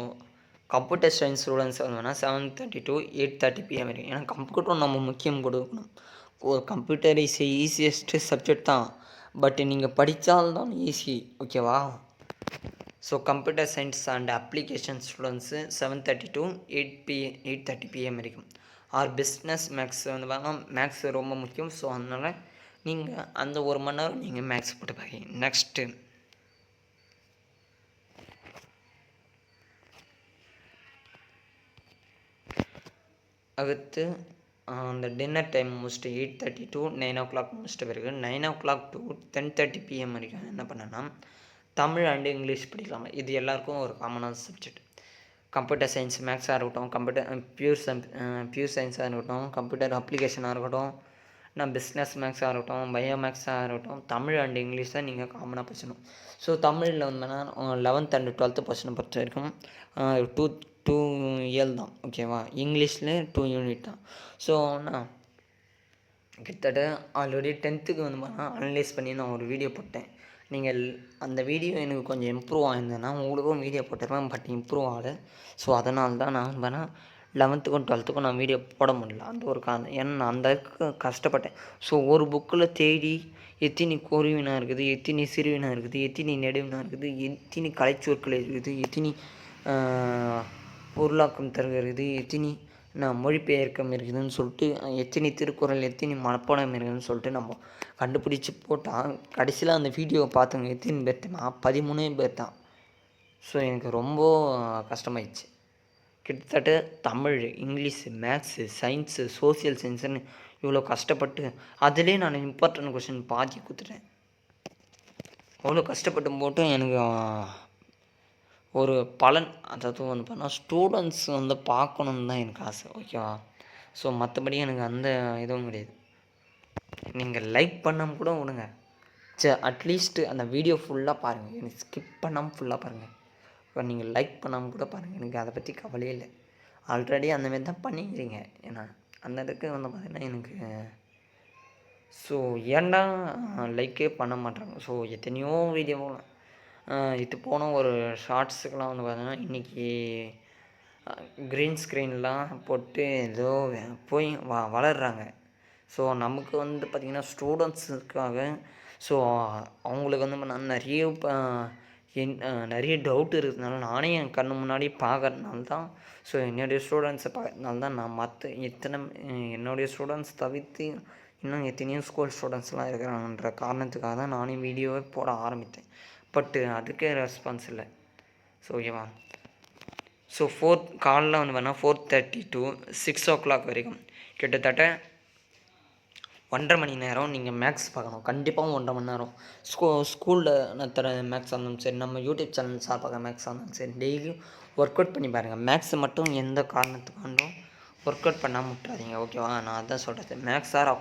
கம்ப்யூட்டர் சயின்ஸ் ஸ்டூடெண்ட்ஸ் வந்து 7:30 to 8:30 PM வரைக்கும். ஏன்னா கம்ப்யூட்டரும் நம்ம முக்கியம் கொடுக்கணும். ஒரு கம்ப்யூட்டர் இஸ் ஈஸியஸ்ட்டு சப்ஜெக்ட் தான், பட் நீங்கள் படித்தால்தான் ஈஸி. ஓகேவா. So computer science and application students 7:30 to 8:30 PM வரைக்கும். ஆர் பிஸ்னஸ் மேக்ஸ் வந்து பார்த்தீங்கன்னா மேக்ஸ் ரொம்ப முக்கியம். ஸோ அதனால் நீங்கள் அந்த 1 மணி நேரம் நீங்கள் மேக்ஸ் போட்டு பார்க்கீங்க. நெக்ஸ்ட்டு அடுத்து அந்த டின்னர் டைம் முடிச்சுட்டு 8:30 to 9 முடிச்சிட்ட பிறகு 9 to 10:30 PM வரைக்கும் என்ன பண்ணேன்னா தமிழ் அண்டு இங்கிலீஷ் படிக்கலாம். இது எல்லாருக்கும் ஒரு காமனான சப்ஜெக்ட். கம்ப்யூட்டர் சயின்ஸ் மேக்ஸாக இருக்கட்டும், கம்ப்யூட்டர் பியூர் சயின்ஸாக இருக்கட்டும், கம்ப்யூட்டர் அப்ளிகேஷனாக இருக்கட்டும், பிஸ்னஸ் மேக்ஸாக இருக்கட்டும், பயோ மேக்ஸாக இருக்கட்டும், தமிழ் அண்டு இங்கிலீஷ் தான் நீங்கள் காமனாக படிச்சணும். ஸோ தமிழில் வந்து 11th and 12th பொறுத்த வரைக்கும் 2 இயல் தான் ஓகேவா. இங்கிலீஷில் 2 யூனிட் தான். ஸோ நான் கிட்டத்தட்ட ஆல்ரெடி 10th வந்து பார்த்தா அனலைஸ் பண்ணி நான் ஒரு வீடியோ போட்டேன். நீங்கள் அந்த வீடியோ எனக்கு கொஞ்சம் இம்ப்ரூவ் ஆகிருந்தேன்னா உங்களுக்கும் வீடியோ போட்டிருப்பேன். பட் இம்ப்ரூவ் ஆகலை. ஸோ அதனால தான் நான் வேணா 11th 12th நான் வீடியோ போட முடியல. அந்த ஒரு காரணம். ஏன்னா நான் அந்த அளவுக்கு கஷ்டப்பட்டேன். ஸோ ஒரு புக்கில் தேடி எத்தனை குருவினா இருக்குது, எத்தனை சிறுவினா இருக்குது, எத்தனை நெடுவினா இருக்குது, எத்தனை கலைச்சொற்கள் இருக்குது, எத்தனை பொருளாக்கம் தருகிறது, எத்தனை மொழிபெயர்க்கம் இருக்குதுன்னு சொல்லிட்டு, எத்தனை திருக்குறள், எத்தனை மனப்பாடம் இருக்குதுன்னு சொல்லிட்டு நம்ம கண்டுபிடிச்சி போட்டால் கடைசியில் அந்த வீடியோவை பார்த்தவங்க எத்தனை பேர் தெரியுமா? 13 பேர் தான். ஸோ எனக்கு ரொம்ப கஷ்டமாயிடுச்சு. கிட்டத்தட்ட Tamil, English, maths, science, social சயின்ஸுன்னு இவ்வளோ கஷ்டப்பட்டு அதிலே நான் இம்பார்ட்டன்ட் கொஷின் பாதி கொடுத்துட்டேன். அவ்வளோ கஷ்டப்பட்டு போட்டும் எனக்கு ஒரு பலன், அதாவது வந்து பார்த்தா ஸ்டூடெண்ட்ஸ் வந்து பார்க்கணுன்னு தான் எனக்கு ஆசை ஓகேவா. ஸோ மற்றபடி எனக்கு அந்த இதுவும் கிடையாது. நீங்கள் லைக் பண்ணாமல் கூட விடுங்க. அட்லீஸ்ட்டு அந்த வீடியோ ஃபுல்லாக பாருங்கள். எனக்கு ஸ்கிப் பண்ணாமல் ஃபுல்லாக பாருங்கள். இப்போ நீங்கள் லைக் பண்ணாமல் கூட பாருங்கள். எனக்கு அதை பற்றி கவலையே இல்லை. ஆல்ரெடி அந்தமாரி தான் பண்ணிக்கிறீங்க. ஏன்னா அந்த இதுக்கு வந்து பார்த்திங்கன்னா எனக்கு ஸோ ஏன்டா லைக்கே பண்ண மாட்டாங்க. ஸோ எத்தனையோ வீடியோ இது போன ஒரு ஷார்ட்ஸுக்கெலாம் வந்து பார்த்தீங்கன்னா இன்றைக்கி க்ரீன் ஸ்க்ரீன்லாம் போட்டு ஏதோ போய் வளர்கிறாங்க. ஸோ நமக்கு வந்து பார்த்திங்கன்னா ஸ்டூடெண்ட்ஸுக்காக ஸோ அவங்களுக்கு வந்து நான் நிறைய டவுட் இருக்கிறதுனால நானே என் கண்ணு முன்னாடி பார்க்கறதுனால தான். ஸோ என்னுடைய ஸ்டூடெண்ட்ஸை பார்க்கறதுனால தான் நான் என்னுடைய ஸ்டூடெண்ட்ஸ் தவிர்த்து இன்னும் எத்தனையோ ஸ்கூல் ஸ்டூடெண்ட்ஸ்லாம் இருக்கிறாங்கன்ற காரணத்துக்காக தான் நானே வீடியோவே போட ஆரம்பித்தேன். பட்டு அதுக்கே ரெஸ்பான்ஸ் இல்லை. ஸோ ஓகேவா. ஸோ காலைல வந்து பார்த்தா 4:30 to 6 o'clock வரைக்கும் கிட்டத்தட்ட 1.5 மணி நேரம் நீங்கள் மேக்ஸ் பார்க்கணும். கண்டிப்பாக 1.5 மணி நேரம். ஸ்கூலில் நடத்துகிற மேக்ஸ் இருந்தாலும் சரி, நம்ம யூடியூப் சேனல் சார்பாக மேக்ஸ் இருந்தாலும் சரி, டெய்லியும் ஒர்க் அவுட் பண்ணி பாருங்கள். மேக்ஸ் மட்டும் எந்த காரணத்துக்காண்டும் ஒர்க் அவுட் பண்ணாமல் விட்டுறாதீங்க ஓகேவா. நான் அதான் சொல்கிறது. மேக்ஸ் ஆர்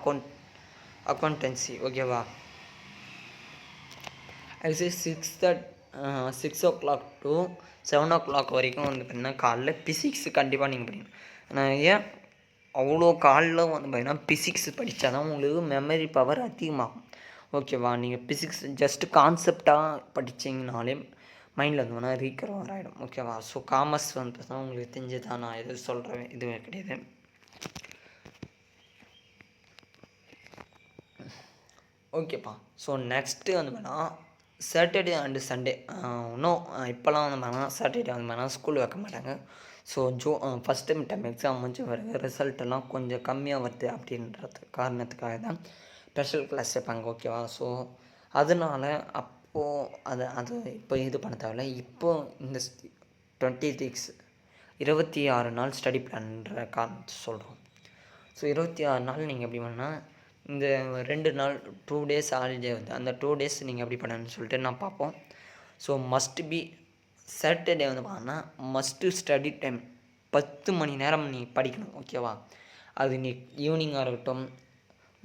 அக்கௌண்டன்சி ஓகேவா. ஆக்சுவலி 6 o'clock to 7 o'clock வரைக்கும் வந்து பார்த்திங்கன்னா காலைல பிசிக்ஸ் கண்டிப்பாக நீங்கள் படிக்கணும். நான் ஏன் அவ்வளோ காலைல வந்து பார்த்திங்கன்னா பிசிக்ஸ் படித்தா தான் உங்களுக்கு மெமரி பவர் அதிகமாகும் ஓகேவா. நீங்கள் பிசிக்ஸ் ஜஸ்ட்டு கான்செப்டாக படித்தீங்கனாலே மைண்டில் வந்து வேணால் ரீகவர் ஆகிடும் ஓகேவா. ஸோ காமர்ஸ் வந்து பார்த்தா உங்களுக்கு தெரிஞ்சு தான் நான் எது சொல்கிறேன், இதுவே கிடையாது ஓகேப்பா. ஸோ நெக்ஸ்ட்டு வந்து பார்த்தா சாட்டர்டே அண்டு சண்டே இன்னும் இப்போலாம் வந்து பார்த்தீங்கன்னா சாட்டர்டே வந்து பார்த்தீங்கன்னா ஸ்கூல் வைக்க மாட்டாங்க. ஸோ ஃபஸ்ட் மிட்டம் எக்ஸாம் முடிஞ்ச பிறகு ரிசல்ட்டெல்லாம் கொஞ்சம் கம்மியாக வருது அப்படின்றது காரணத்துக்காக தான் ஸ்பெஷல் கிளாஸ் வைப்பாங்க ஓகேவா. ஸோ அதனால் அப்போது அது இப்போ இது பண்ண தேவையில்ல. இப்போது இந்த 26 நாள் ஸ்டடி பிளான்ற காரணத்தை சொல்கிறோம். ஸோ 26 நாள் நீங்கள் எப்படி பண்ணால் இந்த 2 நாள் 2 days ஹாலிடே வந்து அந்த 2 days நீங்கள் எப்படி பண்ணணும்னு சொல்லிட்டு நான் பார்ப்போம். ஸோ மஸ்ட் பி சாட்டர்டே வந்து பார்த்தோன்னா மஸ்ட்டு ஸ்டடி டைம் 10 மணி நேரம் நீ படிக்கணும் ஓகேவா. அது நீ ஈவினிங்காக இருக்கட்டும்,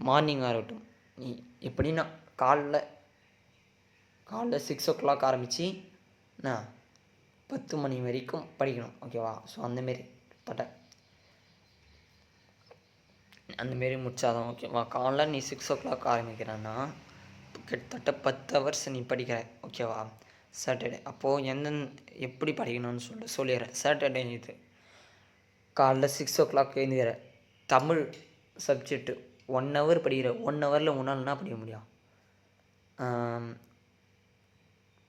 மார்னிங்காக இருக்கட்டும், நீ எப்படின்னா காலைல 6 o'clock ஆரம்பித்து நான் 10 மணி வரைக்கும் படிக்கணும் ஓகேவா. ஸோ அந்தமாரி அந்தமாரி முடிச்சாதான் ஓகேவா. காலைல நீ 6 o'clock ஆரம்பிக்கிறேன்னா கிட்டத்தட்ட 10 hours நீ படிக்கிற ஓகேவா சாட்டர்டே. அப்போது எப்படி படிக்கணும்னு சொல்லிடுறேன். சாட்டர்டே இது காலைல 6 o'clock எழுந்துக்கிற தமிழ் சப்ஜெக்ட்டு 1 hour படிக்கிற. 1 hourல உன்னால் என்ன படிக்க முடியும்?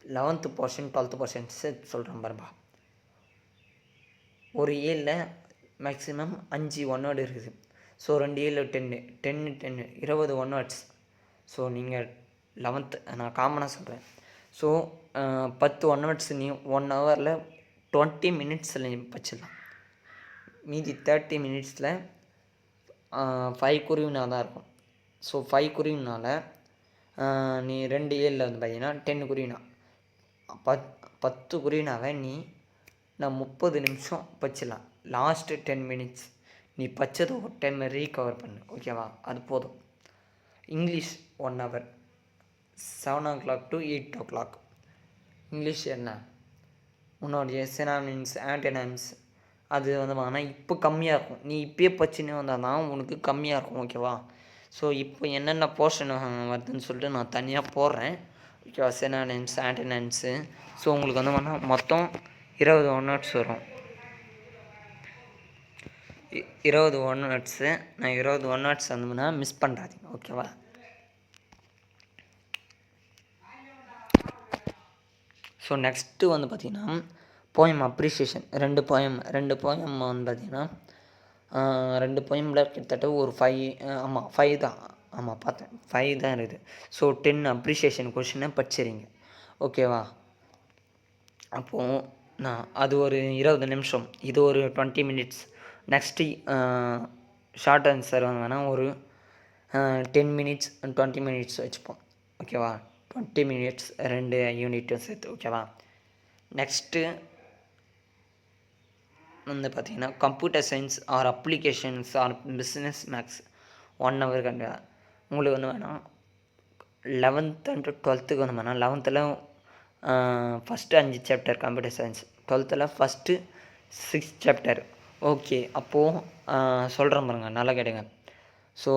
11th portion 12th portion சொல்கிறேன் பாருப்பா. ஒரு ஏழில் மேக்ஸிமம் 5 1 word இருக்குது. ஸோ 2 ஏழு 10 20 1 words. ஸோ நீங்கள் 11th நான் காமனாக சொல்கிறேன். ஸோ 10 1 words நீ 1 hourல 20 minutes நீ படிச்சிடலாம். மீதி 30 minutesல 5 குருவினா தான் இருக்கும். ஸோ 5 குருவினால் நீ 2 ஏழில் வந்து பார்த்தீங்கன்னா 10 குருவினா 10 குருவினாவை நான் 30 நிமிஷம் படிச்சிடலாம். லாஸ்ட்டு 10 minutes நீ படித்தது ஒரு டைம் ரீகவர் பண்ணு ஓகேவா. அது போதும். English 1 hour 7 o'clock to 8 o'clock. English என்ன உன்னுடைய சினானிம்ஸ், ஆன்டனிம்ஸ், அது வந்து பார்த்தீங்கன்னா இப்போ கம்மியாக இருக்கும். நீ இப்பயே படிச்சுன்னே வந்தால் தான் உனக்கு கம்மியாக இருக்கும். ஓகேவா? ஸோ இப்போ என்னென்ன போர்ஷன் வருதுன்னு சொல்லிட்டு நான் தனியாக போடுறேன். ஓகேவா? சினானிம்ஸ், ஆன்டனிம்ஸு. ஸோ உங்களுக்கு வந்து பார்த்தீங்கன்னா மொத்தம் 20 ஒன் வேர்ட்ஸ் வரும். 20 ஒன் வேர்ட்ஸு. நான் 20 ஒன் வேர்ட்ஸ் வந்தோம்னா மிஸ் பண்ணுறாதீங்க. ஓகேவா? ஸோ நெக்ஸ்ட்டு வந்து பார்த்திங்கன்னா போயம் அப்ரிஷியேஷன். 2 போயம் வந்து பார்த்திங்கன்னா 2 போயமில் கிட்டத்தட்ட ஒரு 5 தான். ஆமாம் பார்த்தேன், 5 தான் இருக்குது. ஸோ 10 அப்ரிஷியேஷன் கொஷினை படிச்சிடுங்க. ஓகேவா? அப்போது நான் அது ஒரு 20 நிமிஷம், இது ஒரு 20 மினிட்ஸ். நெக்ஸ்ட்டு ஷார்ட் ஆன்சர் வந்து வேணால் ஒரு 10 மினிட்ஸ் 20 மினிட்ஸ் வச்சுப்போம். ஓகேவா? 20 மினிட்ஸ் 2 யூனிட்டும் சேர்த்து. ஓகேவா? நெக்ஸ்ட்டு வந்து பார்த்திங்கன்னா computer science or applications or business maths 1 hour கண்டு உங்களுக்கு வந்து வேணால் 11th அண்ட் 12th வந்து வேணால் 11th first 5 chapter computer science, 12th first 6 chapter. Okay, அப்போது சொல்கிறேன் பாருங்கள், நல்லா கேட்டுங்க. ஸோ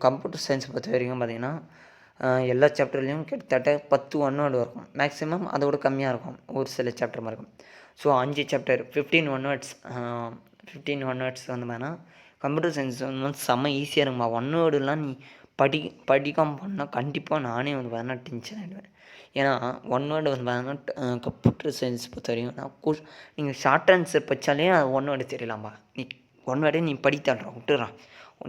கம்ப்யூட்டர் சயின்ஸ் பொறுத்த வரைக்கும் பார்த்திங்கன்னா எல்லா சாப்டர்லேயும் கிட்டத்தட்ட 10 ஒன் வேர்டு இருக்கும். மேக்ஸிமம் அதோட கம்மியாக இருக்கும் ஒரு சில சாப்டர் மாதிரி இருக்கும். So 5 chapter 15 one words. 15 one words வந்து வேணால் கம்ப்யூட்டர் சயின்ஸ் வந்து செம்ம ஈஸியாக இருக்குமா. ஒன் வேர்டுலாம் நீ படிக்காமல் பண்ணால் கண்டிப்பாக நானே வந்து பார்த்தீங்கன்னா டென்ஷன் ஆகிடுவேன். ஏன்னா ஒன் வேர்டு வந்து பார்த்தீங்கன்னா கம்ப்யூட்டர் சயின்ஸ் பொறுத்த வரைக்கும் நீங்கள் ஷார்ட் ஆன்சர் படித்தாலே ஒன் வேர்டு தெரியலாம்பா. நீ ஒன் வேர்டே நீ படித்தாடுறான் விட்டுறான்,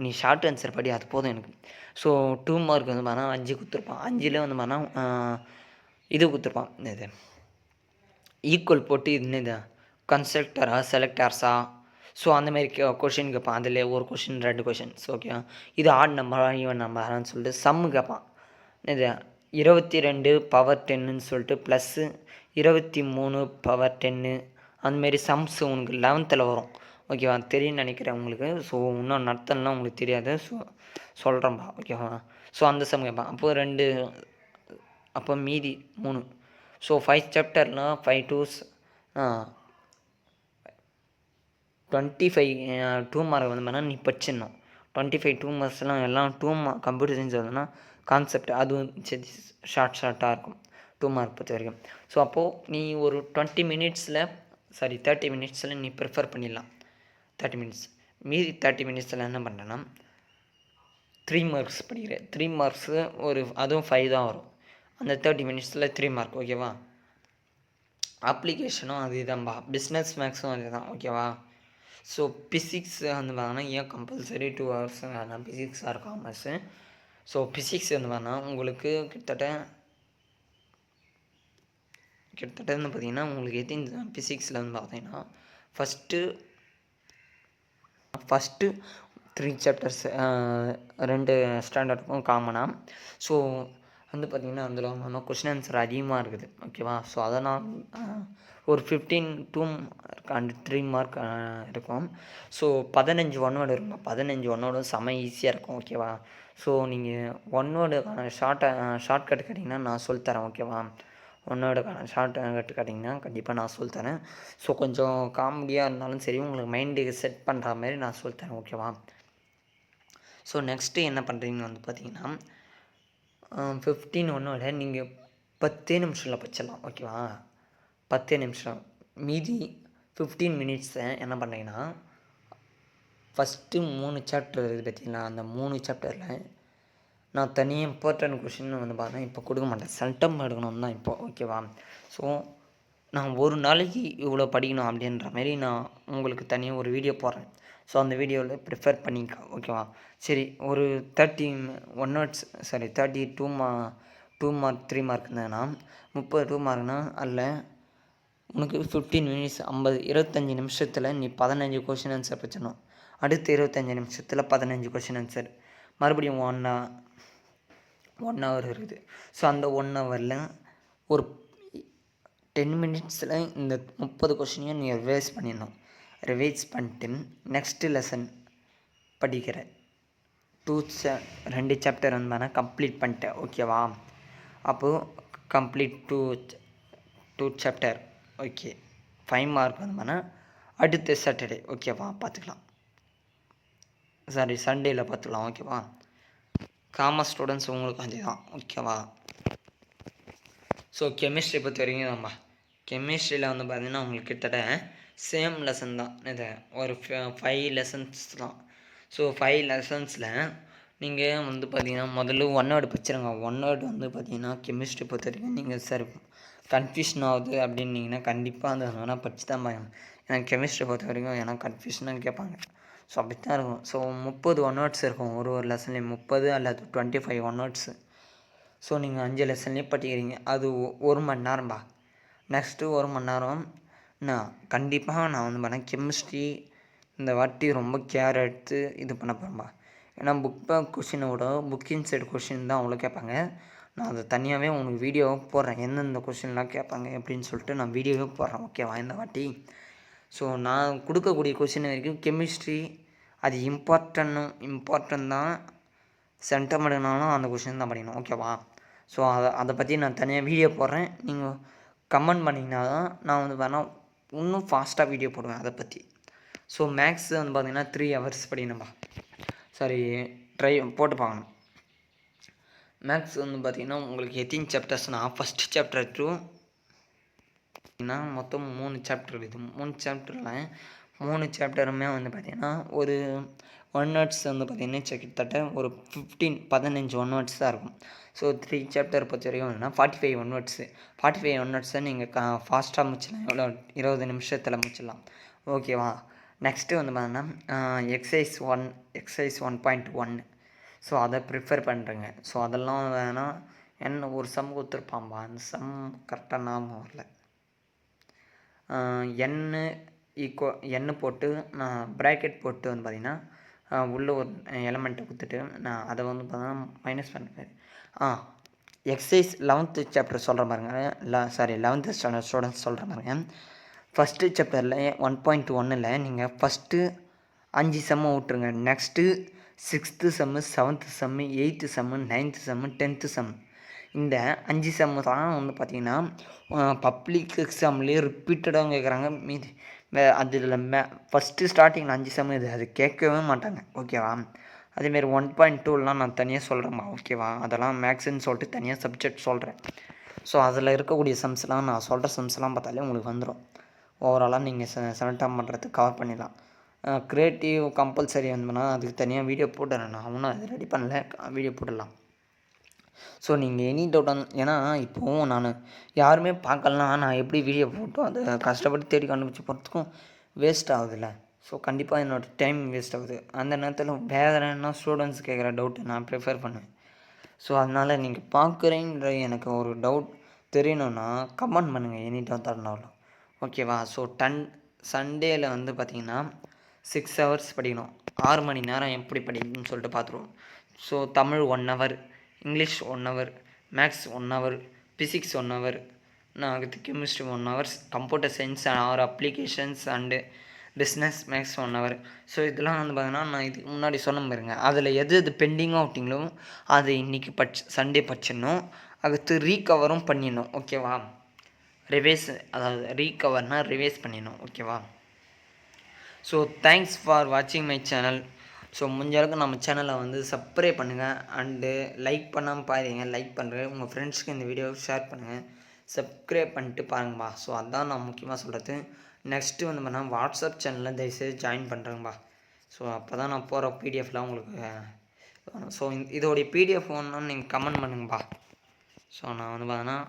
நீ ஷார்ட் ஆன்சர் படி, அது போதும் எனக்கு. ஸோ 2 மார்க் வந்து பார்த்தா 5 கொடுத்துருப்பான். 5ல் வந்து பார்த்தா இது கொடுத்துருப்பான், இது ஈக்குவல் போட்டு இது கன்ஸ்ட்ரக்டரா செலக்டர்ஸா. ஸோ அந்தமாரி கொஷின் கேட்பான். அதில் ஒரு கொஷின் 2 கொஷின்ஸ். ஓகே, இது ஆட் நம்பரா ஈவன் நம்பரான்னு சொல்லிட்டு சம்மு கேட்பான். இது 22 பவர் 10ன்னு சொல்லிட்டு ப்ளஸ்ஸு 23 பவர் 10 அந்தமாரி சம்ஸ் உனக்கு 11th வரும். ஓகேவா? தெரியும்னு நினைக்கிறேன் உங்களுக்கு. ஸோ இன்னும் நடத்தலாம் உங்களுக்கு தெரியாது. ஸோ சொல்கிறேன்ப்பா. ஓகேவா? ஸோ அந்த சம் கேட்பான். அப்போ மீதி 3. ஸோ 5 சாப்டர்னா 5 2s 25 2 மார்க் வந்து பண்ணால் நீ படிச்சிடணும். 25 2 மார்க்ஸ்லாம் எல்லாம் கம்ப்யூட்டர் சயின்ஸ் வருதுன்னா கான்செப்ட் அதுவும் சரி ஷார்ட்டாக இருக்கும் 2 மார்க் பொறுத்த வரைக்கும். ஸோ அப்போது நீ ஒரு 30 மினிட்ஸில் நீ ப்ரிஃபர் பண்ணிடலாம். 30 மினிட்ஸ் மீதி 30 மினிட்ஸில் என்ன பண்ணுறேன்னா 3 மார்க்ஸ் படிக்கிறேன். 3 மார்க்ஸு அதுவும் 5 தான் வரும். அந்த 30 மினிட்ஸில் 3 மார்க். ஓகேவா? அப்ளிகேஷனும் அது தான்ப்பா, பிஸ்னஸ் மேக்ஸும் அது தான். ஓகேவா? ஸோ பிசிக்ஸ் வந்து பார்த்தீங்கன்னா ஏன் கம்பல்சரி 2 ஹவர்ஸ் வேணாம் physics or commerce. So physics வந்து பார்த்தீங்கன்னா உங்களுக்கு கிட்டத்தட்ட வந்து பார்த்திங்கன்னா உங்களுக்கு எத்தனை பிசிக்ஸில் வந்து பார்த்தீங்கன்னா ஃபஸ்ட்டு 3 சாப்டர்ஸ் 2 ஸ்டாண்டர்டுக்கும் காமனாக. ஸோ வந்து பார்த்திங்கன்னா அதில் கொஷின் ஆன்சர் அதிகமாக இருக்குது. ஓகேவா? ஸோ அதனால் ஒரு 15 2 அண்ட் 3 மார்க் இருக்கும். ஸோ 15 ஒன் வேர்டு இருக்கும். 15 ஒன் வேர்டும் செம்ம ஈஸியாக இருக்கும். ஓகேவா? ஸோ நீங்கள் ஒன் வேர்டுக்கான ஷார்ட்கட் கேட்டிங்கன்னா நான் சொல்லித்தரேன். ஓகேவா? ஒன் வேர்டுக்கான ஷார்ட்கட் கேட்டிங்கன்னா கண்டிப்பாக நான் சொல்லித்தரேன். ஸோ கொஞ்சம் காமெடியாக இருந்தாலும் சரி, உங்களுக்கு மைண்டுக்கு செட் பண்ணுற மாதிரி நான் சொல்லித்தரேன். ஓகேவா? ஸோ நெக்ஸ்ட்டு என்ன பண்ணுறீங்கன்னு வந்து பார்த்தீங்கன்னா 15 ஒன் வேர்டை நீங்கள் 10 நிமிஷத்தில் படிச்சிடலாம். ஓகேவா? 10 நிமிஷம். மீதி 15 மினிட்ஸை என்ன பண்ணுறீங்கன்னா ஃபஸ்ட்டு 3 சாப்டர் இருக்குது பார்த்தீங்களா, அந்த 3 சாப்டரில் நான் தனியாக இம்பார்ட்டன்ட் கொஷின் வந்து பார்த்தேன் இப்போ கொடுக்க மாட்டேன், சென்டம் எடுக்கணும் தான் இப்போ. ஓகேவா? ஸோ நான் ஒரு நாளைக்கு இவ்வளோ படிக்கணும் அப்படின்ற மாதிரி நான் உங்களுக்கு தனியாக ஒரு வீடியோ போடுறேன். ஸோ அந்த வீடியோவில் ப்ரிஃபர் பண்ணிக்க. ஓகேவா? சரி, ஒரு 30 ஒன் வேர்ட்ஸ் 32 2 மார்க் 3 மார்க் இருந்ததுன்னா 32 மார்க்னா அதில் உனக்கு 15 மினிட்ஸ் 25 நிமிஷத்தில் நீ 15 கொஷின் ஆன்சர் படிச்சிடணும். அடுத்து 25 நிமிஷத்தில் 15 கொஷின் ஆன்சர். மறுபடியும் 1 ஹவர் இருக்குது. ஸோ அந்த 1 ஹவரில் ஒரு 10 மினிட்ஸில் இந்த 30 கொஷினையும் நீ ரிவைஸ் பண்ணிடணும். ரிவைஸ் பண்ணிட்டு நெக்ஸ்ட்டு லெசன் படிக்கிற 2 சாப்டர் வந்து கம்ப்ளீட் பண்ணிட்டேன். ஓகேவா? அப்போது கம்ப்ளீட் 2 சாப்டர். ஓகே, 5 மார்க் வந்து அடுத்த சாட்டர்டே ஓகேவா பார்த்துக்கலாம். சாரி சண்டேயில் பார்த்துக்கலாம் ஓகேவா. காமர்ஸ் ஸ்டூடெண்ட்ஸ் உங்களுக்கு அதே தான் ஓகேவா. ஸோ கெமிஸ்ட்ரி பொறுத்த வரைக்கும் நம்ம கெமிஸ்ட்ரியில் வந்து பார்த்திங்கன்னா உங்களுக்கு கிட்டத்தட்ட சேம் லெசன் தான். இது ஒரு 5 லெசன்ஸ் தான். ஸோ 5 லெசன்ஸில் நீங்கள் வந்து பார்த்திங்கன்னா முதல்ல 1 வேர்டு படிச்சிருங்க. 1 வேர்டு வந்து பார்த்திங்கன்னா கெமிஸ்ட்ரி பொறுத்த வரைக்கும் நீங்கள் சார் கன்ஃபியூஷன் ஆகுது அப்படின்னீங்கன்னா கண்டிப்பாக அந்த வேணால் படித்து தான் பாருங்க. ஏன்னா கெமிஸ்ட்ரி பொறுத்த வரைக்கும் ஏன்னா கன்ஃபியூஷனாக கேட்பாங்க. ஸோ அப்படி தான் இருக்கும். ஸோ 30 1 வேர்ட்ஸ் இருக்கும் ஒரு லெசன்லேயும் 30 அல்லது 25 1 வேர்ட்ஸு. ஸோ நீங்கள் 5 லெசன்லேயே படிக்கிறீங்க. அது 1 மணி நேரம்பா. நெக்ஸ்ட்டு 1 மணி நேரம் கண்டிப்பாக நான் வந்து பண்ணேன் கெமிஸ்ட்ரி இந்த வாட்டி ரொம்ப கேர் எடுத்து இது பண்ண போகிறேன்பா. ஏன்னா புக் பேக் கொஷினை விட புக் இன்சைடு கொஷின் தான் அவ்வளோ கேட்பாங்க. நான் அதை தனியாகவே உங்களுக்கு வீடியோவாக போடுறேன். எந்தெந்த கொஷின்லாம் கேட்பாங்க அப்படின்னு சொல்லிட்டு நான் வீடியோவே போடுறேன் ஓகேவா இந்த வாட்டி. ஸோ நான் கொடுக்கக்கூடிய கொஷின் வரைக்கும் கெமிஸ்ட்ரி அது இம்பார்ட்டன்ட் தான். சென்டம் எடுனாலும் அந்த கொஷின் தான் படிக்கணும் ஓகேவா. ஸோ அதை பற்றி நான் தனியாக வீடியோ போடுறேன். நீங்கள் கமெண்ட் பண்ணிங்கன்னா தான் நான் வந்து வேணால் இன்னும் ஃபாஸ்ட்டாக வீடியோ போடுவேன் அதை பற்றி. ஸோ மேக்ஸ் வந்து பார்த்திங்கன்னா 3 ஹவர்ஸ் படிக்கணும்பா. சாரி ட்ரை போட்டு பார்க்கணும். மேக்ஸ் வந்து பார்த்திங்கன்னா உங்களுக்கு எத்தனை சாப்டர்ஸ்னால் ஃபஸ்ட்டு சாப்டர் டூ மொத்தம் 3 சாப்டர் இருக்குது. 3 சாப்டரில் 3 சாப்டருமே வந்து பார்த்திங்கன்னா ஒரு 1 வேர்ட்ஸ் வந்து பார்த்திங்கன்னா கிட்டத்தட்ட ஒரு 15 1 வேர்ட்ஸ் தான் இருக்கும். ஸோ 3 சாப்டர் பொறுத்த வரைக்கும் என்னன்னா 45 1 வேர்ட்ஸு. 45 1 வேர்ட்ஸை நீங்கள் ஃபாஸ்ட்டாக முடிச்சிடலாம். எவ்வளோ 20 நிமிஷத்தில் முடிச்சிடலாம் ஓகேவா. நெக்ஸ்ட்டு வந்து பார்த்தீங்கன்னா எக்ஸசைஸ் 1.1. ஸோ அதை ப்ரிஃபர் பண்ணுறேங்க. ஸோ அதெல்லாம் வேணால் என்ன ஒரு சம் கொடுத்துருப்பாம்பா. அந்த சம் கரெக்டாக ஞாபகம் வரல. எண்ணு போட்டு நான் ப்ராக்கெட் போட்டு வந்து பார்த்திங்கன்னா உள்ள ஒரு எலமெண்ட்டை கொடுத்துட்டு நான் அதை வந்து பார்த்தீங்கன்னா மைனஸ் பண்ணுறேன். எக்ஸசைஸ் 11th சாப்டர் சொல்கிற பாருங்க. 11th ஸ்டாண்டர்ட் ஸ்டூடெண்ட்ஸ் சொல்கிற பாருங்க. ஃபஸ்ட்டு சாப்டரில் 1.1ல் நீங்கள் ஃபஸ்ட்டு 5 செம்மை விட்ருங்க. Next 6th sem 7th sem 8th sem 9th sem 10th செம். இந்த 5 செம்மு தான் வந்து பார்த்திங்கன்னா பப்ளிக் எக்ஸாம்லேயே ரிப்பீட்டடாக கேட்குறாங்க. மீதி அதில் ஃபஸ்ட்டு ஸ்டார்டிங்கில் 5 செம்மு இது அது கேட்கவே மாட்டாங்க ஓகேவா. அதேமாரி 1.2லாம் நான் தனியாக சொல்கிறேம்மா ஓகேவா. அதெல்லாம் மேக்ஸுன்னு சொல்லிட்டு தனியாக சப்ஜெக்ட் சொல்கிறேன். ஸோ அதில் இருக்கக்கூடிய சம்ஸ்லாம் நான் சொல்கிற சம்ஸ்லாம் பார்த்தாலே உங்களுக்கு வந்துடும். ஓவராலாக நீங்கள் செலக்டாக பண்ணுறதுக்கு கவர் பண்ணிடலாம். க்ரியேட்டிவ் கம்பல்சரி வந்தோம்னா அதுக்கு தனியாக வீடியோ போட்டுறேன். நான் ஒன்றும் அது ரெடி பண்ணல, வீடியோ போட்டுடலாம். ஸோ நீங்கள் எனி டவுட் ஏன்னா இப்போது நான் யாருமே பார்க்கலாம் நான் எப்படி வீடியோ போட்டோம் அதை கஷ்டப்பட்டு தேடி கண்டுபிடிச்சி போகிறதுக்கும் வேஸ்ட் ஆகுதுல்ல. ஸோ கண்டிப்பாக என்னோடய டைம் வேஸ்ட் ஆகுது. அந்த நேரத்தில் வேறு என்ன ஸ்டூடெண்ட்ஸ் கேட்குற டவுட்டு நான் ப்ரிஃபர் பண்ணுவேன். ஸோ அதனால் நீங்கள் பார்க்குறேன்ற எனக்கு ஒரு டவுட் தெரியணுன்னா கமெண்ட் பண்ணுங்கள் எனி டவுட் இருந்தாலும் ஓகேவா. ஸோ சண்டேயில் வந்து பார்த்திங்கன்னா 6 ஹவர்ஸ் படிக்கணும். 6 மணி நேரம் எப்படி படிக்கணும்னு சொல்லிட்டு பார்த்துருவோம். ஸோ Tamil 1 hour, English 1 hour, maths 1 hour, physics 1 hour, அடுத்து chemistry 1 hours, computer science or applications and business maths 1 hour. So இதெல்லாம் வந்து பார்த்தீங்கன்னா நான் இதுக்கு முன்னாடி சொன்ன பாருங்க. அதில் எது பெண்டிங்காக விட்டிங்களோ அதை இன்றைக்கி சண்டே படிச்சிடணும். அடுத்து ரீகவரும் பண்ணிடணும் ஓகேவா. அதாவது ரீகவர்னால் ரிவைஸ் பண்ணிடணும் ஓகேவா. ஸோ தேங்க்ஸ் ஃபார் வாட்சிங் மை சேனல். ஸோ முடிஞ்ச அளவுக்கு நம்ம சேனலை வந்து சப்ஸ்கிரைப் பண்ணுங்கள் அண்டு லைக் பண்ணாமல் பாருங்க. லைக் பண்ணுறேன் உங்கள் ஃப்ரெண்ட்ஸ்க்கு இந்த வீடியோவை ஷேர் பண்ணுங்கள். சப்ஸ்கிரைப் பண்ணிட்டு பாருங்கப்பா. ஸோ அதுதான் நான் முக்கியமாக சொல்கிறது. நெக்ஸ்ட்டு வந்து பண்ணால் வாட்ஸ்அப் சேனலில் தயவுசெய்து ஜாயின் பண்ணுறேங்கப்பா. ஸோ அப்போ தான் நான் போகிற பிடிஎஃப்லாம் உங்களுக்கு ஸோ இதோடைய பிடிஎஃப் ஒன்றுன்னு நீங்கள் கமெண்ட் பண்ணுங்கப்பா. ஸோ நான் வந்து பார்த்தீங்கன்னா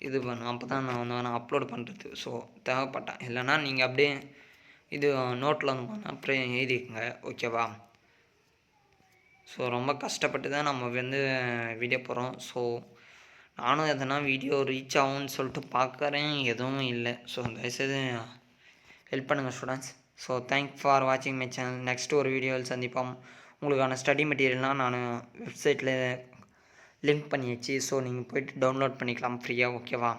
இது பண்ணேன். அப்போ தான் நான் வந்து அப்லோட் பண்ணுறது. ஸோ தேவைப்பட்டேன் இல்லைன்னா நீங்கள் அப்படியே இது நோட்டில் வந்து பண்ணால் அப்புறம் எழுதிக்கோங்க ஓகேவா. ஸோ ரொம்ப கஷ்டப்பட்டு தான் நம்ம வந்து வீடியோ போடுறோம். ஸோ நானும் எதனா வீடியோ ரீச் ஆகும்னு சொல்லிட்டு பார்க்குறேன், எதுவும் இல்லை. ஸோ தயவுசெய்து ஹெல்ப் பண்ணுங்கள் ஸ்டூடெண்ட்ஸ். ஸோ தேங்க்ஸ் ஃபார் வாட்சிங் மை சேனல். நெக்ஸ்ட் ஒரு வீடியோவில் சந்திப்போம். உங்களுக்கான ஸ்டடி மெட்டீரியல்னால் நான் வெப்சைட்டில் லிங்க் பண்ணியாச்சு. ஸோ நீங்கள் போய்ட்டு டவுன்லோட் பண்ணிக்கலாம் ஃப்ரீயாக ஓகேவா.